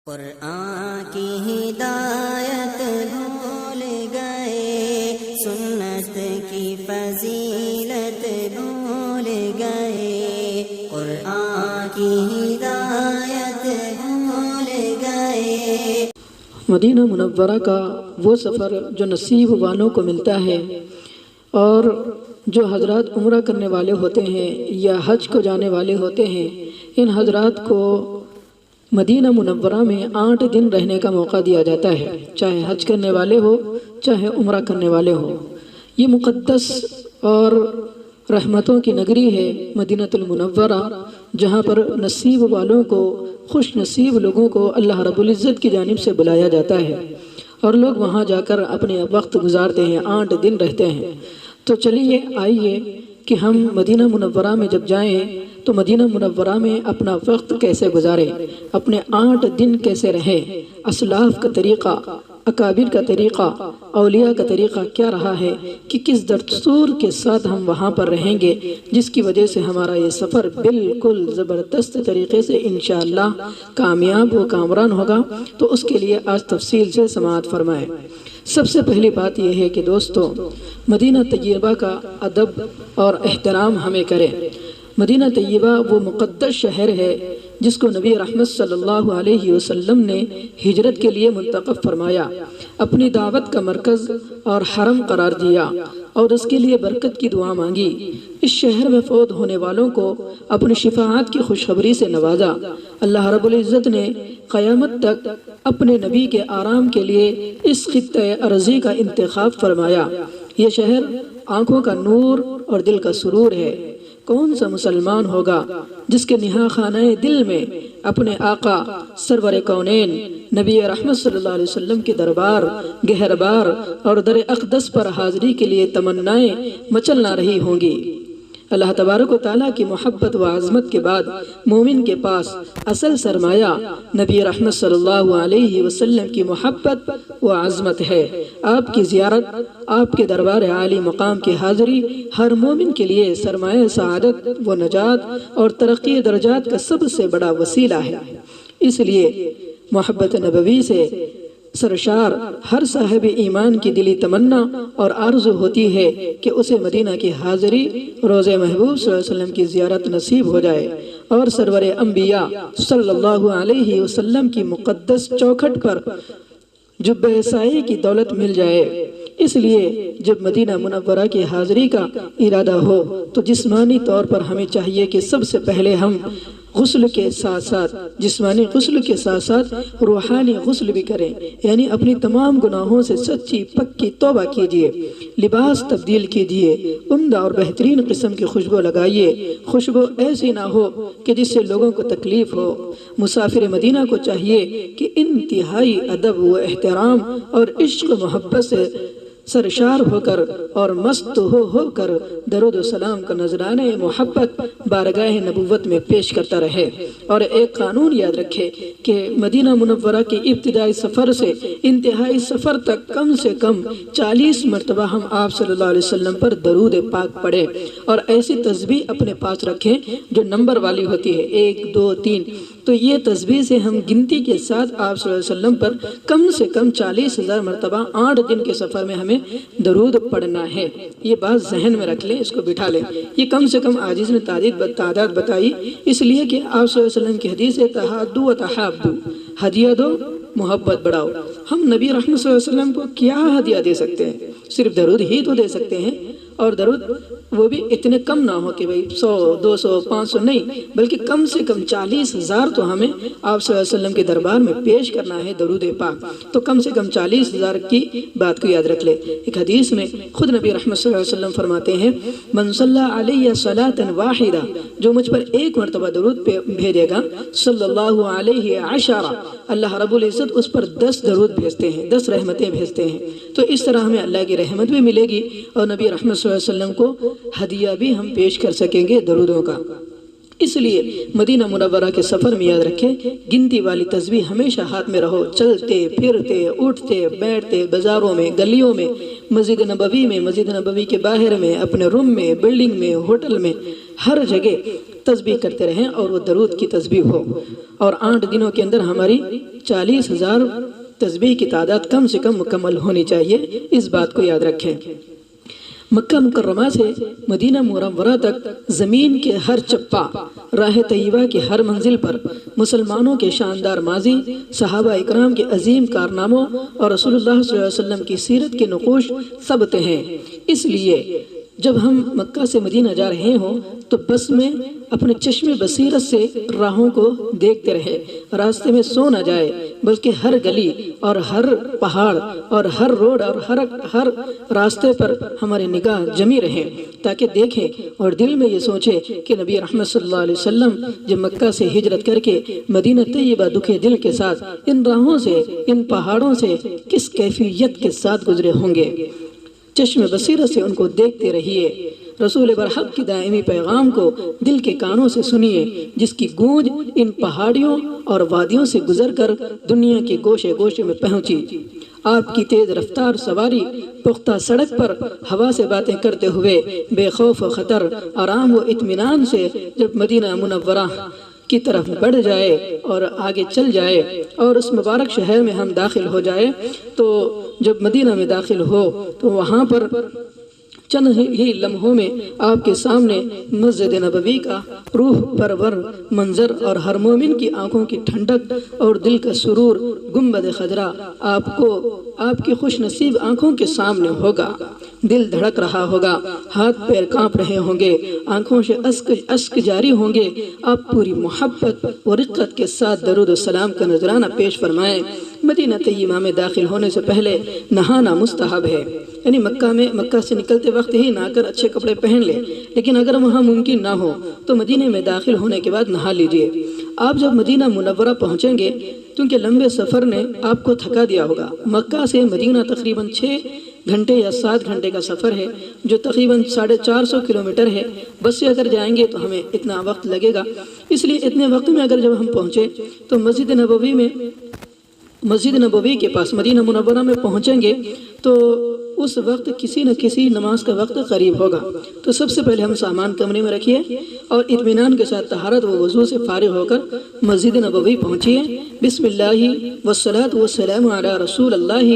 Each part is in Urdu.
قرآن کی ہدایت بھول گئے، سنت کی فضیلت بھول گئے، قرآن کی ہدایت بھول گئے۔ مدینہ منورہ کا وہ سفر جو نصیب والوں کو ملتا ہے، اور جو حضرات عمرہ کرنے والے ہوتے ہیں یا حج کو جانے والے ہوتے ہیں، ان حضرات کو مدینہ منورہ میں 8 دن رہنے کا موقع دیا جاتا ہے، چاہے حج کرنے والے ہو چاہے عمرہ کرنے والے ہو۔ یہ مقدس اور رحمتوں کی نگری ہے مدینہ المنورہ، جہاں پر نصیب والوں کو، خوش نصیب لوگوں کو اللہ رب العزت کی جانب سے بلایا جاتا ہے، اور لوگ وہاں جا کر اپنے وقت گزارتے ہیں، 8 دن رہتے ہیں۔ تو چلیے آئیے کہ ہم مدینہ منورہ میں جب جائیں تو مدینہ منورہ میں اپنا وقت کیسے گزاریں، اپنے 8 دن کیسے رہیں، اسلاف کا طریقہ، اکابر کا طریقہ، اولیاء کا طریقہ کیا رہا ہے، کہ کس دستور کے ساتھ ہم وہاں پر رہیں گے، جس کی وجہ سے ہمارا یہ سفر بالکل زبردست طریقے سے انشاءاللہ کامیاب و کامران ہوگا۔ تو اس کے لیے آج تفصیل سے سماعت فرمائیں۔ سب سے پہلی بات یہ ہے کہ دوستو، مدینہ طیبہ کا ادب اور احترام ہمیں کریں۔ مدینہ طیبہ وہ مقدس شہر ہے جس کو نبی رحمت صلی اللہ علیہ وسلم نے ہجرت کے لیے منتخب فرمایا، اپنی دعوت کا مرکز اور حرم قرار دیا، اور اس کے لیے برکت کی دعا مانگی۔ اس شہر میں فوت ہونے والوں کو اپنی شفاعت کی خوشخبری سے نوازا۔ اللہ رب العزت نے قیامت تک اپنے نبی کے آرام کے لیے اس خطۂ ارضی کا انتخاب فرمایا۔ یہ شہر آنکھوں کا نور اور دل کا سرور ہے۔ کون سا مسلمان ہوگا جس کے نہا خانہ دل میں اپنے آقا سرور کونین نبی رحمت صلی اللہ علیہ وسلم کے دربار، گہربار اور در اقدس پر حاضری کے لیے تمنائیں مچل نہ رہی ہوں گی۔ اللہ تبارک و تعالیٰ کی محبت و عظمت کے بعد مومن کے پاس اصل سرمایہ نبی رحمت صلی اللہ علیہ وسلم کی محبت و عظمت ہے۔ آپ کی زیارت، آپ کے دربار عالی مقام کی حاضری ہر مومن کے لیے سرمایہ سعادت و نجات اور ترقی درجات کا سب سے بڑا وسیلہ ہے۔ اس لیے محبت نبوی سے سرشار ہر صاحب ایمان کی دلی تمنا اور آرزو ہوتی ہے کہ اسے مدینہ کی حاضری، روضہ محبوب صلی اللہ علیہ وسلم کی زیارت نصیب ہو جائے، اور سرور انبیاء صلی اللہ علیہ وسلم کی مقدس چوکھٹ پر جبہ سائے کی دولت مل جائے۔ اس لیے جب مدینہ منورہ کی حاضری کا ارادہ ہو تو جسمانی طور پر ہمیں چاہیے کہ سب سے پہلے ہم غسل کے ساتھ ساتھ، جسمانی غسل کے ساتھ ساتھ روحانی غسل بھی کریں، یعنی اپنی تمام گناہوں سے سچی پکی توبہ کیجئے، لباس تبدیل کیجئے، عمدہ اور بہترین قسم کی خوشبو لگائیے۔ خوشبو ایسی نہ ہو کہ جس سے لوگوں کو تکلیف ہو۔ مسافر مدینہ کو چاہیے کہ انتہائی ادب و احترام اور عشق و محبت سے سرشار ہو کر اور مست ہو کر درود و سلام کا نذرانہ محبت بارگاہ نبوت میں پیش کرتا رہے۔ اور ایک قانون یاد رکھے کہ مدینہ منورہ کے ابتدائی سفر سے انتہائی سفر تک کم سے کم 40 مرتبہ ہم آپ صلی اللہ علیہ وسلم پر درود پاک پڑھیں، اور ایسی تسبیح اپنے پاس رکھیں جو نمبر والی ہوتی ہے، 1 2 3۔ تو یہ تسبیح سے ہم گنتی کے ساتھ آپ صلی اللہ علیہ وسلم پر کم سے کم 40,000 مرتبہ 8 دن کے سفر میں ہمیں درود پڑھنا ہے۔ یہ بات ذہن میں رکھ لیں، اس کو بٹھا لیں۔ یہ کم سے کم عاجز نے تعداد بتائی، اس لیے کہ آپ صلی اللہ علیہ وسلم کی حدیث ہے تحادو و تحابو، ہدیہ دو محبت بڑھاؤ۔ ہم نبی رحمت صلی اللہ علیہ وسلم کو کیا ہدیہ دے سکتے ہیں؟ صرف درود ہی تو دے سکتے ہیں، اور درود وہ بھی اتنے کم نہ ہو کہ بھئی 100 200 500 نہیں، بلکہ کم سے کم 40,000 تو ہمیں آپ صلی اللہ علیہ وسلم کے دربار میں پیش کرنا ہے درود پاک۔ تو کم سے کم 40,000 کی بات کو یاد رکھ لے۔ ایک حدیث میں خود نبی رحمت صلی اللہ علیہ وسلم فرماتے ہیں، من صلی علیہ صلاۃ واحدہ، جو مجھ پر ایک مرتبہ درود بھیجے گا، صلی اللہ علیہ عشرہ، اللہ رب العزت اس پر 10 درود بھیجتے ہیں، 10 رحمتیں بھیجتے ہیں۔ تو اس طرح ہمیں اللہ کی رحمت بھی ملے گی، اور نبی رحمت صلی اللہ علیہ وسلم کو ہدیہ بھی ہم پیش کر سکیں گے درودوں کا۔ اس لیے مدینہ منورہ کے سفر میں یاد رکھیں، گنتی والی تسبیح ہمیشہ ہاتھ میں رہو، چلتے پھرتے اٹھتے بیٹھتے، بازاروں میں، گلیوں میں، مسجد نبوی میں، مسجد نبوی کے باہر میں، اپنے روم میں، بلڈنگ میں، ہوٹل میں، ہر جگہ تسبیح کرتے رہیں اور وہ درود کی تسبیح ہو، اور 8 دنوں کے اندر ہماری 40,000 تسبیح کی تعداد کم سے کم مکمل ہونی چاہیے، اس بات کو یاد رکھیں۔ مکہ مکرمہ سے مدینہ منورہ تک زمین کے ہر چپا، راہ طیبہ کی ہر منزل پر مسلمانوں کے شاندار ماضی، صحابہ اکرام کے عظیم کارناموں اور رسول اللہ صلی اللہ علیہ وسلم کی سیرت کے نقوش ثبت ہیں۔ اس لیے جب ہم مکہ سے مدینہ جا رہے ہوں تو بس میں اپنے چشم بصیرت سے راہوں کو دیکھتے رہے، راستے میں سو نہ جائے، بلکہ ہر گلی اور ہر پہاڑ اور ہر روڈ اور ہر راستے پر ہماری نگاہ جمی رہے، تاکہ دیکھیں اور دل میں یہ سوچے کہ نبی رحمت صلی اللہ علیہ وسلم جب مکہ سے ہجرت کر کے مدینہ طیبہ دکھے دل کے ساتھ ان راہوں سے، ان پہاڑوں سے کس کیفیت کے ساتھ گزرے ہوں گے۔ چشم بصیرت سے ان کو دیکھتے رہیے، رسول برحق کی دائمی پیغام کو دل کے کانوں سے سنیے، جس کی گونج ان پہاڑیوں اور وادیوں سے گزر کر دنیا کے گوشے گوشے میں پہنچی۔ آپ کی تیز رفتار سواری پختہ سڑک پر ہوا سے باتیں کرتے ہوئے بے خوف و خطر، آرام و اطمینان سے جب مدینہ منورہ کی طرف بڑھ جائے اور آگے چل جائے اور اس مبارک شہر میں ہم داخل ہو جائے، تو جب مدینہ میں داخل ہو تو وہاں پر چند ہی لمحوں میں آپ کے سامنے مسجد نبوی کا روح پرور منظر اور ہر مومن کی آنکھوں کی ٹھنڈک اور دل کا سرور گنبد خضرا آپ کی خوش نصیب آنکھوں کے سامنے ہوگا۔ دل دھڑک رہا ہوگا، ہاتھ پیر کانپ رہے ہوں گے، آنکھوں سے اشک جاری ہوں گے۔ آپ پوری محبت و رقت کے ساتھ درود و سلام کا نذرانہ پیش فرمائیں۔ مدینہ طیبہ میں داخل ہونے سے پہلے نہانا مستحب ہے، یعنی مکہ سے نکلتے وقت ہی نہا کر اچھے کپڑے پہن لے، لیکن اگر وہاں ممکن نہ ہو تو مدینہ میں داخل ہونے کے بعد نہا لیجئے۔ آپ جب مدینہ منورہ پہنچیں گے، کیونکہ لمبے سفر نے آپ کو تھکا دیا ہوگا، مکہ سے مدینہ تقریباً 6 گھنٹے یا 7 گھنٹے کا سفر ہے، جو تقریباً 450 کلومیٹر ہے۔ بس سے اگر جائیں گے تو ہمیں اتنا وقت لگے گا، اس لیے اتنے وقت میں اگر جب ہم پہنچے تو مسجد نبوی کے پاس مدینہ منورہ میں پہنچیں گے تو اس وقت کسی نہ کسی نماز کا وقت قریب ہوگا۔ تو سب سے پہلے ہم سامان کمرے میں رکھیے اور اطمینان کے ساتھ طہارت و وضو سے فارغ ہو کر مسجد نبوی پہنچیے۔ بسم اللہ والصلاة والسلام علی رسول اللہ،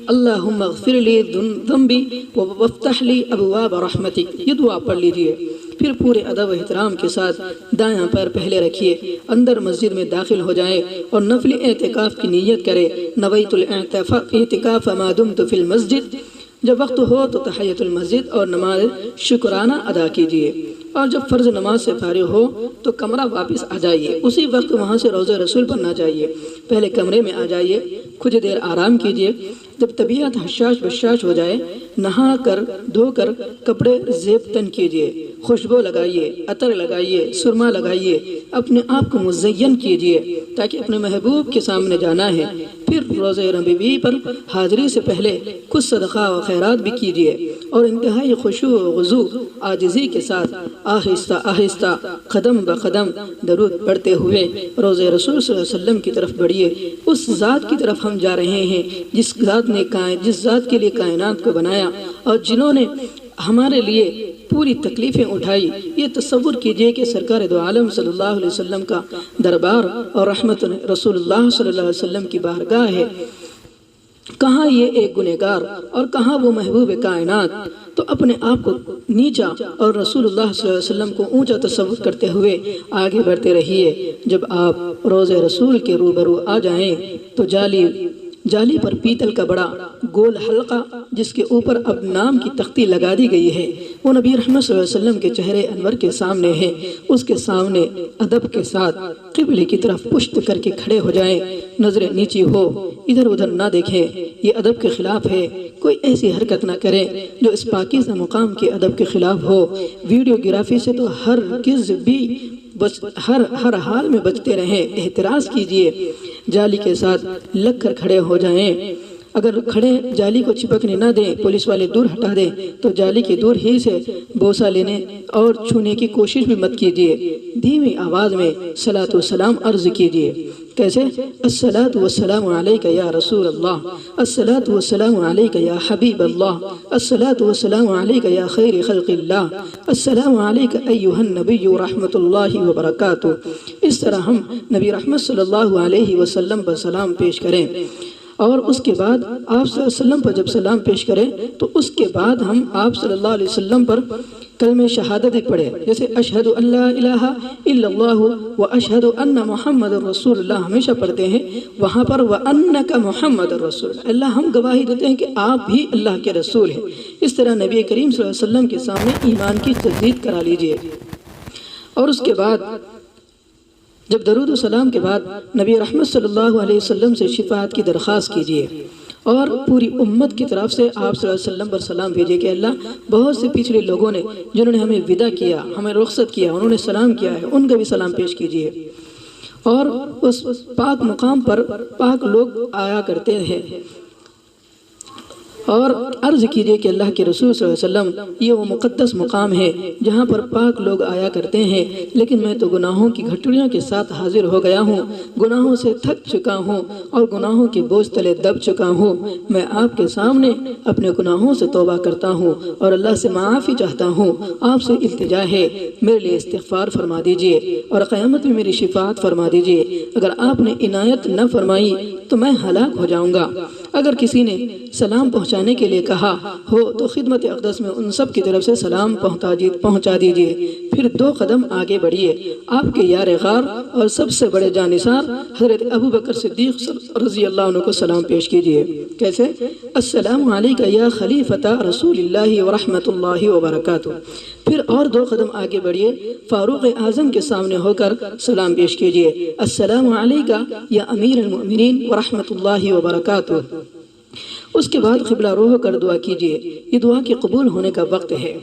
اللہم اغفر لی ذنبی وافتح لی ابواب رحمتک، یہ دعا پڑھ لیجئے۔ پھر پورے ادب و احترام کے ساتھ دایاں پیر پہلے رکھیے، اندر مسجد میں داخل ہو جائے اور نفل اعتکاف کی نیت کرے۔ نویت الاعتکاف ما دمت فی المسجد، جب وقت ہو تو تحیۃ المسجد اور نماز شکرانہ ادا کیجیے، اور جب فرض نماز سے فارغ ہو تو کمرہ واپس آ جائیے۔ اسی وقت وہاں سے روضہ رسول پر نہ جائیے، پہلے کمرے میں آ جائیے، کچھ دیر آرام کیجیے۔ جب طبیعت حشاش بشاش ہو جائے، نہا کر دھو کر کپڑے زیب تن کیجیے، خوشبو لگائیے، عطر لگائیے، سرما لگائیے، اپنے آپ کو مزین کیجیے تاکہ اپنے محبوب کے سامنے جانا ہے۔ پھر روضہ نبوی پر حاضری سے پہلے کچھ صدقہ و خیرات بھی کیجیے، اور انتہائی خشوع و خضوع عاجزی کے ساتھ آہستہ آہستہ قدم بقدم درود پڑھتے ہوئے روضہ رسول صلی اللہ علیہ وسلم کی طرف بڑھیے۔ اس ذات کی طرف ہم جا رہے ہیں جس ذات کے لیے کائنات کو بنایا اور جنہوں نے ہمارے لیے پوری تکلیفیں اٹھائی۔ یہ تصور کیجئے کہ سرکار دو عالم صلی اللہ علیہ وسلم کا دربار اور رحمت رسول اللہ صلی اللہ علیہ وسلم کی بارگاہ ہے، کہاں یہ ایک گنہگار اور کہاں وہ محبوب کائنات۔ تو اپنے آپ کو نیچا اور رسول اللہ صلی اللہ علیہ وسلم کو اونچا تصور کرتے ہوئے آگے بڑھتے رہیے۔ جب آپ روضہ رسول کے روبرو آ جائیں تو جالی پر پیتل کا بڑا گول حلقہ جس کے اوپر اب نام کی تختی لگا دی گئی ہے، وہ نبی رحمت صلی اللہ علیہ وسلم کے چہرے انور کے سامنے ہے۔ اس کے سامنے ادب کے ساتھ قبلے کی طرف پشت کر کے کھڑے ہو جائیں، نظریں نیچی ہو، ادھر ادھر نہ دیکھیں، یہ ادب کے خلاف ہے۔ کوئی ایسی حرکت نہ کریں جو اس پاکیزہ مقام کے ادب کے خلاف ہو۔ ویڈیو گرافی سے تو ہر حال میں بچتے رہیں، احتراز کیجئے۔ جالی کے ساتھ لگ کر کھڑے ہو جائیں، اگر کھڑے جالی کو چپکنے نہ دیں، پولیس والے دور ہٹا دیں تو جالی کے دور ہی سے بوسہ لینے اور چھونے کی کوشش بھی مت کیجیے۔ دھیمی آواز میں صلاۃ و سلام عرض کیجیے۔ کیسے؟ الصلاۃ والسلام علیک یا رسول اللہ، الصلاۃ والسلام علیک یا حبیب اللہ، الصلاۃ والسلام علیک یا خیر خلق اللہ، السلام علیک ایھا النبی رحمۃ اللہ وبرکاتہ۔ اس طرح ہم نبی رحمت صلی اللہ علیہ وسلم پر سلام پیش کریں، اور اس کے بعد آپ صلی اللہ علیہ وسلم پر جب سلام پیش کریں تو اس کے بعد ہم آپ صلی اللہ علیہ وسلم پر کلمہ شہادت پڑھیں، جیسے اشہد ان لا الہ الا اللہ و اشہد ان محمد رسول اللہ ہمیشہ پڑھتے ہیں، وہاں پر وانک محمد رسول اللہ، ہم گواہی دیتے ہیں کہ آپ بھی اللہ کے رسول ہیں۔ اس طرح نبی کریم صلی اللہ علیہ وسلم کے سامنے ایمان کی تجدید کرا لیجئے۔ اور اس کے بعد جب درود و سلام کے بعد نبی رحمت صلی اللہ علیہ وسلم سے شفاعت کی درخواست کیجئے، اور پوری امت کی طرف سے آپ صلی اللہ علیہ وسلم پر سلام بھیجئے کہ اللہ بہت سے پچھلے لوگوں نے جنہوں نے ہمیں ودا کیا، ہمیں رخصت کیا، انہوں نے سلام کیا ہے، ان کا بھی سلام پیش کیجئے۔ اور اس پاک مقام پر پاک لوگ آیا کرتے ہیں، اور عرض کیجئے کہ اللہ کے رسول صلی اللہ علیہ وسلم یہ وہ مقدس مقام ہے جہاں پر پاک لوگ آیا کرتے ہیں، لیکن میں تو گناہوں کی گھٹڑیوں کے ساتھ حاضر ہو گیا ہوں، گناہوں سے تھک چکا ہوں اور گناہوں کے بوجھ تلے دب چکا ہوں۔ میں آپ کے سامنے اپنے گناہوں سے توبہ کرتا ہوں اور اللہ سے معافی چاہتا ہوں، آپ سے التجا ہے میرے لیے استغفار فرما دیجئے اور قیامت میں میری شفاعت فرما دیجئے۔ اگر آپ نے عنایت نہ فرمائی تو میں ہلاک ہو جاؤں گا۔ اگر کسی نے سلام پہنچانے کے لیے کہا ہو تو خدمت اقدس میں ان سب کی طرف سے سلام پہنچا دیجئے، پھر 2 قدم آگے بڑھیے، آپ کے یار غار اور سب سے بڑے جانثار حضرت ابو بکر صدیق رضی اللہ عنہ کو سلام پیش کیجئے۔ کیسے؟ السلام علیک یا خلیفۃ رسول اللہ ورحمۃ اللہ وبرکاتہ۔ پھر اور 2 قدم آگے بڑھیے، فاروق اعظم کے سامنے ہو کر سلام پیش کیجئے، السلام علیک یا امیر المؤمنین ورحمۃ اللہ وبرکاتہ۔ اس کے بعد قبلہ روح کر دعا کیجئے، یہ دعا کے قبول ہونے کا وقت ہے۔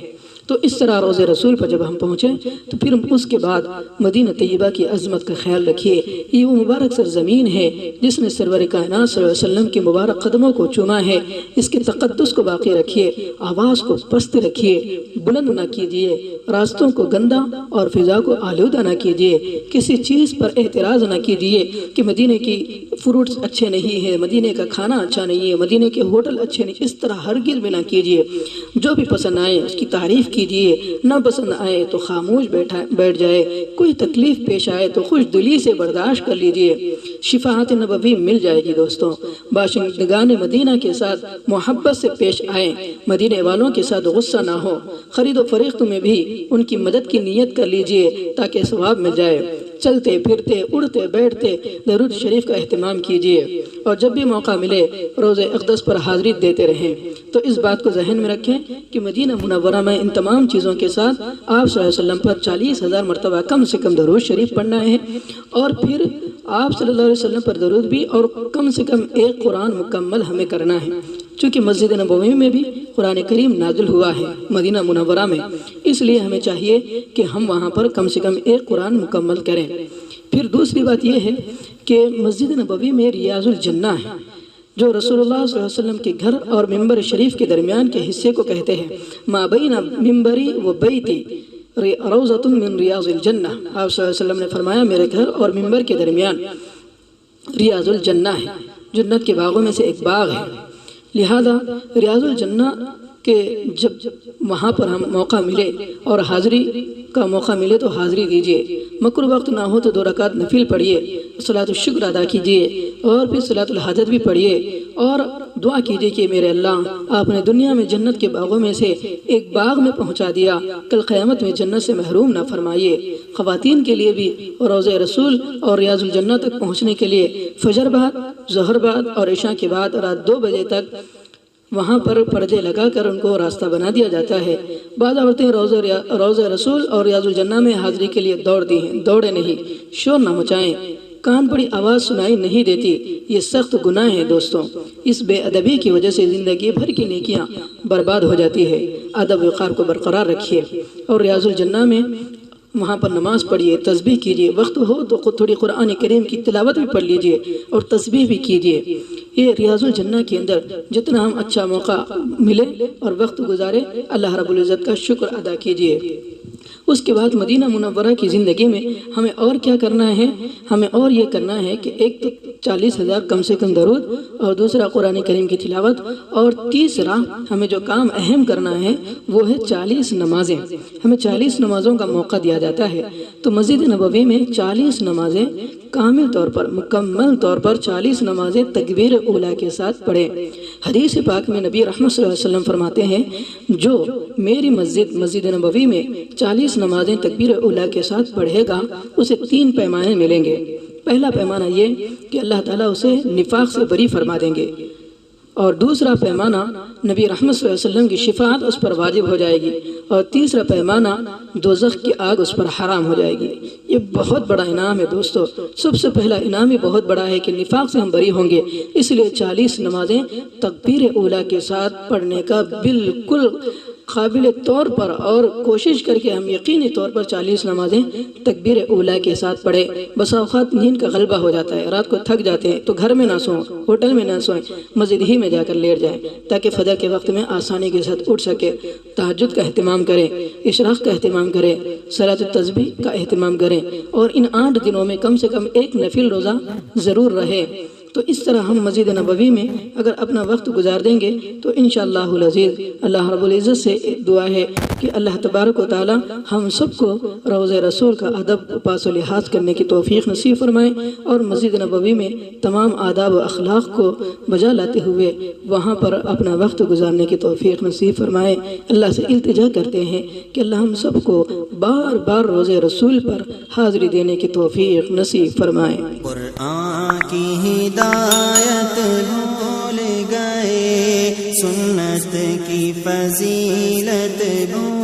تو اس طرح روضہ رسول پر جب ہم پہنچیں تو پھر اس کے بعد مدینہ طیبہ کی عظمت کا خیال رکھیے، یہ وہ مبارک سرزمین ہے جس نے سرور کائنات صلی اللہ علیہ وسلم کے مبارک قدموں کو چوما ہے۔ اس کے تقدس کو باقی رکھیے، آواز کو پست رکھیے، بلند نہ کیجیے، راستوں کو گندا اور فضا کو آلودہ نہ کیجیے، کسی چیز پر اعتراض نہ کیجیے کہ مدینہ کی فروٹس اچھے نہیں ہیں، مدینہ کا کھانا اچھا نہیں ہے، مدینہ کے ہوٹل اچھے نہیں، اس طرح ہرگز بھی نہ کیجیے۔ جو بھی پسند آئے اس کی تعریف کیجئے، نہ پسند آئے تو خاموش بیٹھ جائے، کوئی تکلیف پیش آئے تو خوش دلی سے برداشت کر لیجئے، شفاعت نبوی مل جائے گی۔ دوستوں، باشندگان مدینہ کے ساتھ محبت سے پیش آئیں، مدینہ والوں کے ساتھ غصہ نہ ہو، خرید و فروخت میں بھی ان کی مدد کی نیت کر لیجئے تاکہ ثواب مل جائے۔ چلتے پھرتے اڑتے بیٹھتے درود شریف کا اہتمام کیجئے، اور جب بھی موقع ملے روضہ اقدس پر حاضری دیتے رہیں۔ تو اس بات کو ذہن میں رکھیں کہ مدینہ منورہ میں ان تمام چیزوں کے ساتھ آپ صلی اللہ علیہ وسلم پر 40,000 مرتبہ کم سے کم درود شریف پڑھنا ہے، اور پھر آپ صلی اللہ علیہ وسلم پر درود بھی، اور کم سے کم 1 قرآن مکمل ہمیں کرنا ہے، چونکہ مسجد نبوی میں بھی قرآن کریم نازل ہوا ہے مدینہ منورہ میں، اس لیے ہمیں چاہیے کہ ہم وہاں پر کم سے کم 1 قرآن مکمل کریں۔ پھر دوسری بات یہ ہے کہ مسجد نبوی میں ریاض الجنہ ہے، جو رسول اللہ صلی اللہ علیہ وسلم کے گھر اور ممبر شریف کے درمیان کے حصے کو کہتے ہیں۔ ما بین ممبری و بیتی روضۃ من ریاض الجنہ، آپ صلی اللہ علیہ وسلم نے فرمایا میرے گھر اور ممبر کے درمیان ریاض الجنہ ہے، جنت کے باغوں میں سے ایک باغ ہے۔ لہذا ریاض الجنہ کہ جب وہاں پر ہم موقع ملے اور حاضری کا موقع ملے تو حاضری دیجئے، مکروہ وقت نہ ہو تو 2 رکعت نفل پڑھیے، صلاۃ الشکر ادا کیجئے، اور پھر صلاۃ الحاجت بھی پڑھیے، اور دعا کیجئے کہ میرے اللہ آپ نے دنیا میں جنت کے باغوں میں سے ایک باغ میں پہنچا دیا، کل قیامت میں جنت سے محروم نہ فرمائیے۔ خواتین کے لیے بھی روضہ رسول اور ریاض الجنہ تک پہنچنے کے لیے فجر بعد، ظہر بعد اور عشاء کے بعد رات 2 بجے تک وہاں پر پردے لگا کر ان کو راستہ بنا دیا جاتا ہے۔ بعض عورتیں روضہ رسول اور ریاض الجنہ میں حاضری کے لیے دوڑتی ہیں، دوڑے نہیں، شور نہ مچائیں، کان بڑی آواز سنائی نہیں دیتی، یہ سخت گناہ ہے دوستوں۔ اس بے ادبی کی وجہ سے زندگی بھر کی نیکیاں برباد ہو جاتی ہے۔ ادب وقار کو برقرار رکھیے، اور ریاض الجنہ میں وہاں پر نماز پڑھیے، تسبیح کیجیے، وقت ہو تو تھوڑی قرآن کریم کی تلاوت بھی پڑھ لیجیے اور تسبیح بھی کیجیے۔ یہ ریاض الجنہ کے اندر جتنا ہم اچھا موقع ملے اور وقت گزارے، اللہ رب العزت کا شکر ادا کیجیے۔ اس کے بعد مدینہ منورہ کی زندگی میں ہمیں اور کیا کرنا ہے؟ ہمیں اور یہ کرنا ہے کہ ایک تو 40,000 کم سے کم درود، اور دوسرا قرآن کریم کی تلاوت، اور تیسرا ہمیں جو کام اہم کرنا ہے وہ ہے 40 نمازیں۔ ہمیں 40 نمازوں کا موقع دیا جاتا ہے، تو مسجد نبوی میں 40 نمازیں کامل طور پر، مکمل طور پر 40 نمازیں تکبیر اولیٰ کے ساتھ پڑھیں۔ حدیث پاک میں نبی رحمت صلی اللہ علیہ وسلم فرماتے ہیں جو میری مسجد نبوی میں 40 نمازیں تکبیر اولیٰ کے ساتھ پڑھے گا اسے 3 پیمانے ملیں گے۔ پہلا پیمانہ یہ کہ اللہ تعالیٰ اسے نفاق سے بری فرما دیں گے، اور دوسرا پیمانہ نبی رحمت صلی اللہ علیہ وسلم کی شفاعت اس پر واجب ہو جائے گی، اور تیسرا پیمانہ دوزخ کی آگ اس پر حرام ہو جائے گی۔ یہ بہت بڑا انعام ہے دوستو۔ سب سے پہلا انعام ہی بہت بڑا ہے کہ نفاق سے ہم بری ہوں گے، اس لیے 40 نمازیں تکبیر اولیٰ کے ساتھ پڑھنے کا بالکل قابل طور پر، اور کوشش کر کے ہم یقینی طور پر 40 نمازیں تکبیر اولیٰ کے ساتھ پڑھیں۔ بسا اوقات نیند کا غلبہ ہو جاتا ہے، رات کو تھک جاتے ہیں تو گھر میں نہ سوئیں، ہوٹل میں نہ سوئیں، مسجد ہی میں جا کر لیٹ جائیں تاکہ فجر کے وقت میں آسانی کے ساتھ اٹھ سکے۔ تہجد کا اہتمام کریں، اشراق کا اہتمام کریں، صلاۃ التسبیح کا اہتمام کریں، اور ان 8 دنوں میں کم سے کم ایک نفل روزہ ضرور رہے۔ تو اس طرح ہم مسجد نبوی میں اگر اپنا وقت گزار دیں گے تو انشاءاللہ العزیز اللہ رب العزت سے دعا ہے کہ اللہ تبارک و تعالی ہم سب کو روضہ رسول کا ادب و پاس و لحاظ کرنے کی توفیق نصیب فرمائے، اور مسجد نبوی میں تمام آداب و اخلاق کو بجا لاتے ہوئے وہاں پر اپنا وقت گزارنے کی توفیق نصیب فرمائے۔ اللہ سے التجا کرتے ہیں کہ اللہ ہم سب کو بار بار روضہ رسول پر حاضری دینے کی توفیق نصیب فرمائے۔ قرآن کی ہدایت بھول گئے، سنت کی فضیلت بھول